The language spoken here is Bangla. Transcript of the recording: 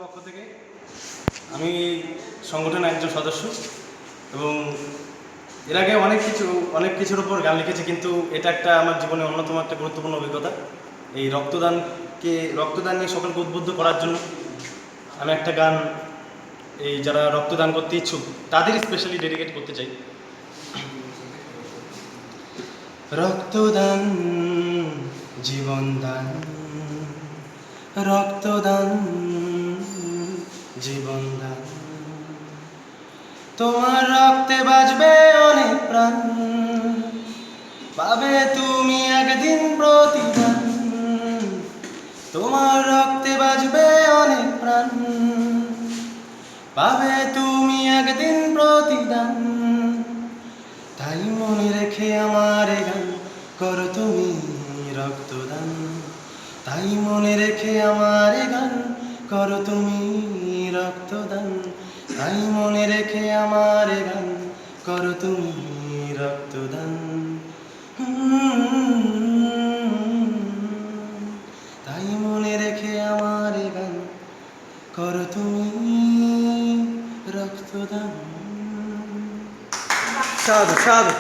পক্ষ থেকে আমি সংগঠনের একজন সদস্য এবং এর আগে অনেক কিছুর উপর গান লিখেছি, কিন্তু এটা একটা আমার জীবনে অন্যতম একটা গুরুত্বপূর্ণ অভিজ্ঞতা। এই রক্তদান নিয়ে সকলকে উদ্বুদ্ধ করার জন্য আমি একটা গান এই যারা রক্তদান করতে ইচ্ছুক তাদের স্পেশালি ডেডিকেট করতে চাই। রক্তদান জীবনদান, রক্তদান জীবনদান, তোমার রক্তে বাঁচবে অনেক প্রাণ, পাবে তুমি একদিন প্রতিদান। তোমার রক্তে বাঁচবে অনেক প্রাণ, পাবে তুমি একদিন প্রতিদান। তাই মনে রেখে আমার গান করো তুমি রক্তদান, তাই মনে রেখে আমার গান করো তুমি রক্তদান, তাই মনে রেখে আমার গান করো তুমি রক্তদান। তাই মনে রেখে আমার গান করো তুমি রক্তদান। সাধু সাধু।